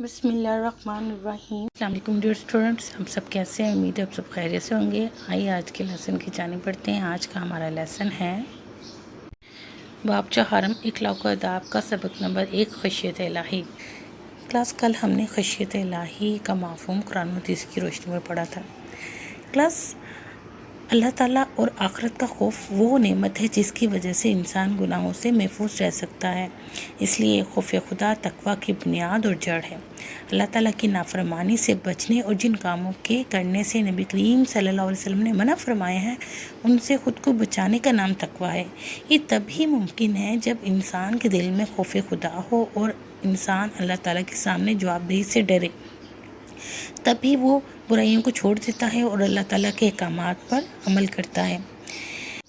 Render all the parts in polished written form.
بسم اللہ الرحمن الرحیم۔ السلام علیکم ڈیئر اسٹوڈنٹس، ہم سب کیسے ہیں؟ امید ہے آپ سب خیریت سے ہوں گے۔ آئیے آج کے لیسن کی جانب بڑھتے ہیں۔ آج کا ہمارا لیسن ہے باب چہارم اخلاق و آداب کا سبق نمبر 1 خشیت الہی۔ کلاس کل ہم نے خشیت الہی کا مفہوم قرآن و حدیث کی روشنی میں پڑھا تھا۔ کلاس اللہ تعالیٰ اور آخرت کا خوف وہ نعمت ہے جس کی وجہ سے انسان گناہوں سے محفوظ رہ سکتا ہے۔ اس لیے خوف خدا تقویٰ کی بنیاد اور جڑ ہے۔ اللہ تعالیٰ کی نافرمانی سے بچنے اور جن کاموں کے کرنے سے نبی کریم صلی اللہ علیہ وسلم نے منع فرمائے ہیں ان سے خود کو بچانے کا نام تقویٰ ہے۔ یہ تب ہی ممکن ہے جب انسان کے دل میں خوف خدا ہو اور انسان اللہ تعالیٰ کے سامنے جواب دہی سے ڈرے، تبھی وہ برائیوں کو چھوڑ دیتا ہے اور اللہ تعالیٰ کے احکامات پر عمل کرتا ہے۔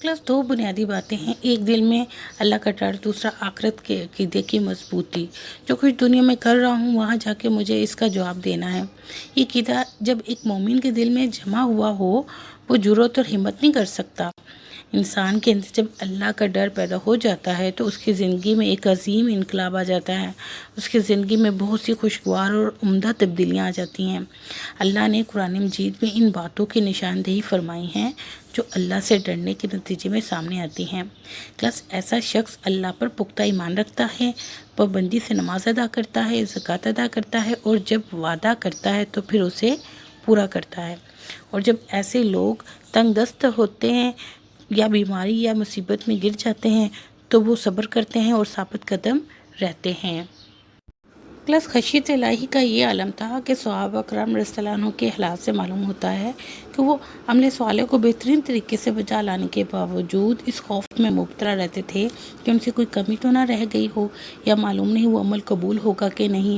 کلاس 2 بنیادی باتیں ہیں، ایک دل میں اللہ کا ڈر، دوسرا آخرت کے عقیدے کی مضبوطی۔ جو کچھ دنیا میں کر رہا ہوں وہاں جا کے مجھے اس کا جواب دینا ہے۔ یہ عقیدہ جب ایک مومن کے دل میں جمع ہوا ہو وہ جرأت اور ہمت نہیں کر سکتا۔ انسان کے اندر جب اللہ کا ڈر پیدا ہو جاتا ہے تو اس کی زندگی میں ایک عظیم انقلاب آ جاتا ہے، اس کی زندگی میں بہت سی خوشگوار اور عمدہ تبدیلیاں آ جاتی ہیں۔ اللہ نے قرآن مجید میں ان باتوں کی نشاندہی فرمائی ہیں جو اللہ سے ڈرنے کے نتیجے میں سامنے آتی ہیں۔ کلاس ایسا شخص اللہ پر پختہ ایمان رکھتا ہے، پابندی سے نماز ادا کرتا ہے، زکوٰۃ ادا کرتا ہے اور جب وعدہ کرتا ہے تو پھر اسے پورا کرتا ہے۔ اور جب ایسے لوگ تنگ دست ہوتے ہیں یا بیماری یا مصیبت میں گر جاتے ہیں تو وہ صبر کرتے ہیں اور ثابت قدم رہتے ہیں۔ کلاس خشیت الہی کا یہ عالم تھا کہ صحابہ کرام رضی اللہ عنہ کے حالات سے معلوم ہوتا ہے کہ وہ عمل صالح کو بہترین طریقے سے بجا لانے کے باوجود اس خوف میں مبتلا رہتے تھے کہ ان سے کوئی کمی تو نہ رہ گئی ہو یا معلوم نہیں وہ عمل قبول ہوگا کہ نہیں۔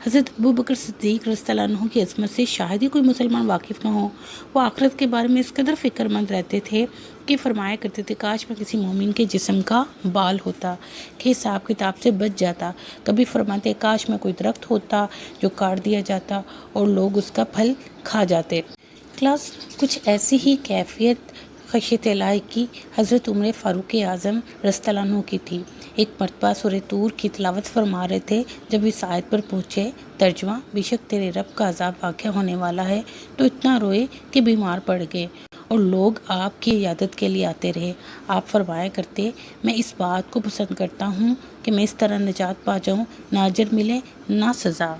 حضرت ابوبکر صدیق رضی اللہ عنہ کی عظمت سے شاید ہی کوئی مسلمان واقف نہ ہو۔ وہ آخرت کے بارے میں اس قدر فکر مند رہتے تھے کہ فرمایا کرتے تھے کاش میں کسی مومن کے جسم کا بال ہوتا کہ حساب کتاب سے بچ جاتا۔ کبھی فرماتے کاش میں کوئی درخت ہوتا جو کاٹ دیا جاتا اور لوگ اس کا پھل کھا جاتے۔ کلاس کچھ ایسی ہی کیفیت خشیت الہی کی حضرت عمر فاروق اعظم رضی اللہ عنہ کی تھی۔ ایک مرتبہ سورہ طور کی تلاوت فرما رہے تھے، جب اس آیت پر پہنچے ترجمہ بے شک تیرے رب کا عذاب واقع ہونے والا ہے تو اتنا روئے کہ بیمار پڑ گئے اور لوگ آپ کی عیادت کے لیے آتے رہے۔ آپ فرمایا کرتے میں اس بات کو پسند کرتا ہوں کہ میں اس طرح نجات پا جاؤں، نہ اجر ملے نہ سزا۔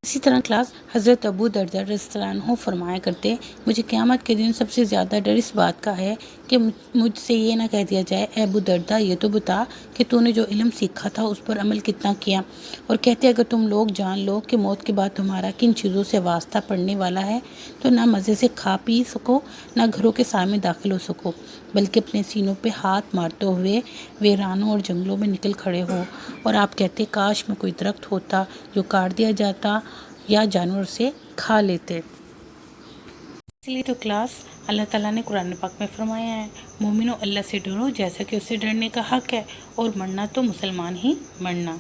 اسی طرح کلاس حضرت ابو درداء رضی اللہ عنہ فرمایا کرتے مجھے قیامت کے دن سب سے زیادہ ڈر اس بات کا ہے کہ مجھ سے یہ نہ کہہ دیا جائے اے ابو درداء یہ تو بتا کہ تو نے جو علم سیکھا تھا اس پر عمل کتنا کیا، اور کہتے اگر تم لوگ جان لو کہ موت کے بعد تمہارا کن چیزوں سے واسطہ پڑنے والا ہے تو نہ مزے سے کھا پی سکو نہ گھروں کے سائے میں داخل ہو سکو، بلکہ اپنے سینوں پہ ہاتھ مارتے ہوئے ویرانوں اور جنگلوں میں نکل کھڑے ہو۔ اور آپ کہتے کاش میں کوئی درخت ہوتا جو کاٹ دیا جاتا یا جانور سے کھا لیتے۔ اس لیے تو کلاس اللہ تعالیٰ نے قرآن پاک میں فرمایا ہے مومنو اللہ سے ڈرو جیسا کہ اسے ڈرنے کا حق ہے، اور مرنا تو مسلمان ہی مرنا۔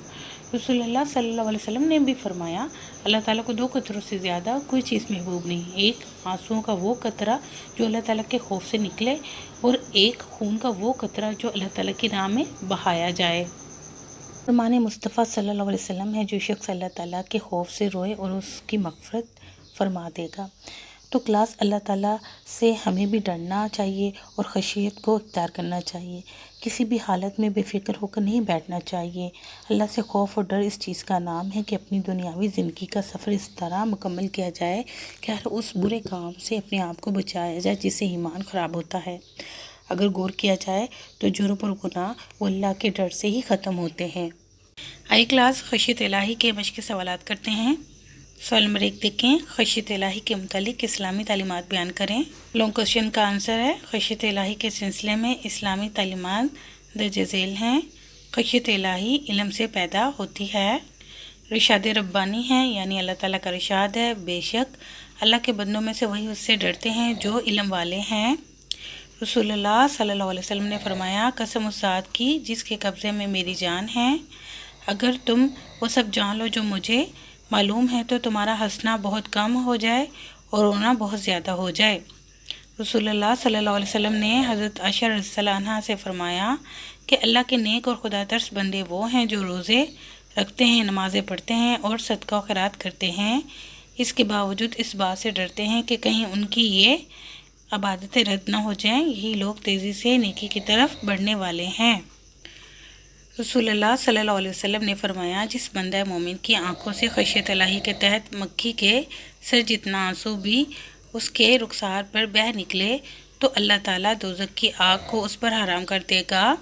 رسول اللہ صلی اللہ علیہ وسلم نے بھی فرمایا اللہ تعالیٰ کو 2 قطروں سے زیادہ کوئی چیز محبوب نہیں، ایک آنسوؤں کا وہ قطرہ جو اللہ تعالیٰ کے خوف سے نکلے اور ایک خون کا وہ قطرہ جو اللہ تعالیٰ کی راہ میں بہایا جائے۔ فرمان مصطفیٰ صلی اللہ علیہ وسلم ہے جو شخص اللہ تعالیٰ کے خوف سے روئے اور اس کی مغفرت فرما دے گا۔ تو کلاس اللہ تعالیٰ سے ہمیں بھی ڈرنا چاہیے اور خشیت کو اختیار کرنا چاہیے، کسی بھی حالت میں بے فکر ہو کر نہیں بیٹھنا چاہیے۔ اللہ سے خوف اور ڈر اس چیز کا نام ہے کہ اپنی دنیاوی زندگی کا سفر اس طرح مکمل کیا جائے کہ ہر اس برے کام سے اپنے آپ کو بچایا جائے جس سے ایمان خراب ہوتا ہے۔ اگر غور کیا جائے تو جرم اور گناہ وہ اللہ کے ڈر سے ہی ختم ہوتے ہیں۔ آئی کلاس خشیت الہی کے مشق سوالات کرتے ہیں۔ سوال نمبر 1 دیکھیں، خشیت الہی کے متعلق اسلامی تعلیمات بیان کریں۔ لانگ کوشچن کا آنسر ہے خشیت الہی کے سلسلے میں اسلامی تعلیمات درج ذیل ہیں۔ خشیت الہی علم سے پیدا ہوتی ہے، رشاد ربانی ہے یعنی اللہ تعالیٰ کا رشاد ہے، بے شک اللہ کے بندوں میں سے وہی اس سے ڈرتے ہیں جو علم والے ہیں۔ رسول اللہ صلی اللہ علیہ وسلم نے فرمایا قسم اس ذات کی جس کے قبضے میں میری جان ہے، اگر تم وہ سب جان لو جو مجھے معلوم ہے تو تمہارا ہنسنا بہت کم ہو جائے اور رونا بہت زیادہ ہو جائے۔ رسول اللہ صلی اللہ علیہ وسلم نے حضرت عائشہ رضی اللہ عنہا سے فرمایا کہ اللہ کے نیک اور خدا ترس بندے وہ ہیں جو روزے رکھتے ہیں، نمازیں پڑھتے ہیں اور صدقہ و خیرات کرتے ہیں، اس کے باوجود اس بات سے ڈرتے ہیں کہ کہیں ان کی یہ عبادتیں رد نہ ہو جائیں، یہی لوگ تیزی سے نیکی کی طرف بڑھنے والے ہیں۔ رسول اللہ صلی اللہ علیہ وسلم نے فرمایا، جس بندہ مومن کی آنکھوں سے خشیت الہی کے تحت مکھی کے سر جتنا آنسو بھی اس کے رخسار پر بہہ نکلے تو اللہ تعالیٰ دوزخ کی آگ کو اس پر حرام کر دے گا۔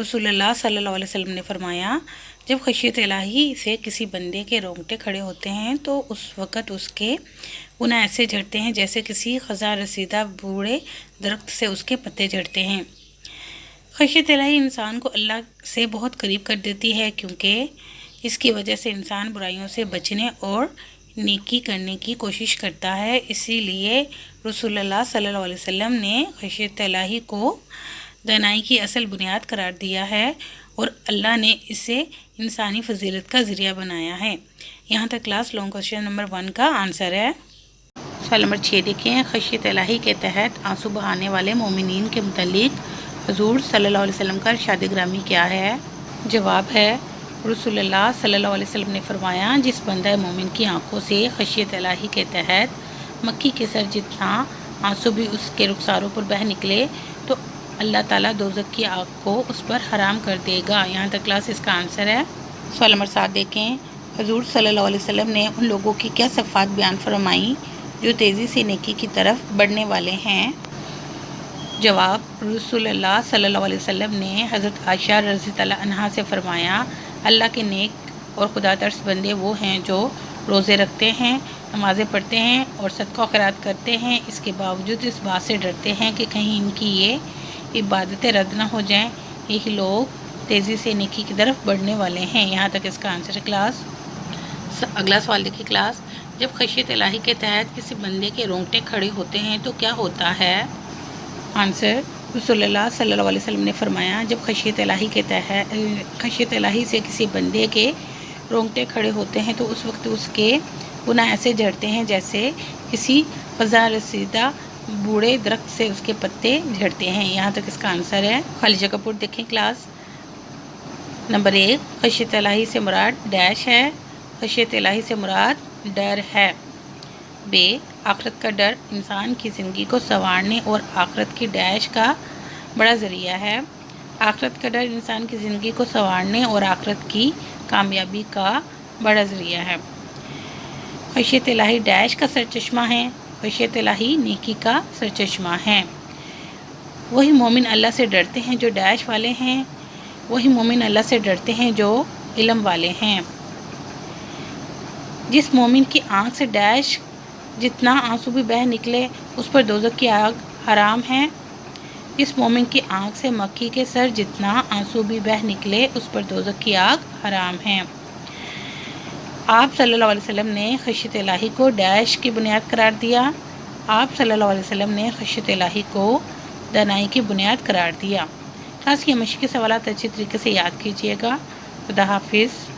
رسول اللہ صلی اللہ علیہ وسلم نے فرمایا، جب خشیت الہی سے کسی بندے کے رونگٹے کھڑے ہوتے ہیں تو اس وقت اس کے گناہ ایسے جھڑتے ہیں جیسے کسی خزاں رسیدہ بوڑھے درخت سے اس کے پتے جھڑتے ہیں۔ خشیت الہی انسان کو اللہ سے بہت قریب کر دیتی ہے، کیونکہ اس کی وجہ سے انسان برائیوں سے بچنے اور نیکی کرنے کی کوشش کرتا ہے۔ اسی لیے رسول اللہ صلی اللہ علیہ وسلم نے خشیت الہی کو دانائی کی اصل بنیاد قرار دیا ہے اور اللہ نے اسے انسانی فضیلت کا ذریعہ بنایا ہے۔ یہاں تک کلاس لانگ کوشچن نمبر 1 کا آنسر ہے۔ سوال نمبر 6 دیکھیں، خشیت الہی کے تحت آنسو بہانے والے مومنین کے متعلق حضور صلی اللہ علیہ وسلم کا ارشاد گرامی کیا ہے؟ جواب ہے، رسول اللہ صلی اللہ علیہ وسلم نے فرمایا، جس بندہ مومن کی آنکھوں سے خشیت الہی کے تحت مکھی کے سر جتنا آنسو بھی اس کے رخساروں پر بہہ نکلے تو اللہ تعالیٰ دوزخ کی آگ کو اس پر حرام کر دے گا۔ یہاں تک کلاس اس کا آنسر ہے۔ سوال نمبر 7 دیکھیں، حضور صلی اللہ علیہ وسلم نے ان لوگوں کی کیا صفات بیان فرمائیں جو تیزی سے نیکی کی طرف بڑھنے والے ہیں؟ جواب، رسول اللہ صلی اللہ علیہ وسلم نے حضرت عائشہ رضی اللہ عنہا سے فرمایا، اللہ کے نیک اور خدا ترس بندے وہ ہیں جو روزے رکھتے ہیں، نمازیں پڑھتے ہیں اور صدقہ و خیرات کرتے ہیں، اس کے باوجود اس بات سے ڈرتے ہیں کہ کہیں ان کی یہ عبادتیں رد نہ ہو جائیں، یہی لوگ تیزی سے نیکی کی طرف بڑھنے والے ہیں۔ یہاں تک اس کا آنسر ہے کلاس۔ اگلا سوال دیکھیے کلاس، جب خشیت الہی کے تحت کسی بندے کے رونگٹے کھڑے ہوتے ہیں تو کیا ہوتا ہے؟ آنسر، رسول اللہ صلی اللہ علیہ وسلم نے فرمایا، جب خشیت الہی سے کسی بندے کے رونگٹے کھڑے ہوتے ہیں تو اس وقت اس کے گناہ ایسے جھڑتے ہیں جیسے کسی خزاں رسیدہ بوڑھے درخت سے اس کے پتے جھڑتے ہیں۔ یہاں تک اس کا آنسر ہے۔ خالجہ کپور دیکھیں کلاس۔ نمبر 1، خشیت الہی سے مراد ڈیش ہے، خشیت الہی سے مراد ڈر ہے۔ ب، آخرت کا ڈر انسان کی زندگی کو سنوارنے اور آخرت کی ڈیش کا بڑا ذریعہ ہے۔ آخرت کا ڈر انسان کی زندگی کو سنوارنے اور آخرت کی کامیابی کا بڑا ذریعہ ہے۔ خشیت الہی ڈیش کا سرچشمہ ہے، خشیت الہی نیکی کا سرچشمہ ہے۔ وہی مومن اللہ سے ڈرتے ہیں جو ڈیش والے ہیں، وہی مومن اللہ سے ڈرتے ہیں جو علم والے ہیں۔ جس مومن کی آنکھ سے ڈیش جتنا آنسو بھی بہہ نکلے اس پر دوزخ کی آگ حرام ہے۔ جس مومن کی آنکھ سے مکھی کے سر جتنا آنسو بھی بہہ نکلے اس پر دوزخ کی آگ حرام ہے۔ آپ صلی اللہ علیہ وسلم نے خشیت الہی کو ڈیش کی بنیاد قرار دیا۔ آپ صلی اللہ علیہ وسلم نے خشیت الہی کو دانائی کی بنیاد قرار دیا۔ خاص یہ مشقی سوالات اچھی طریقے سے یاد کیجیے گا۔ خدا حافظ۔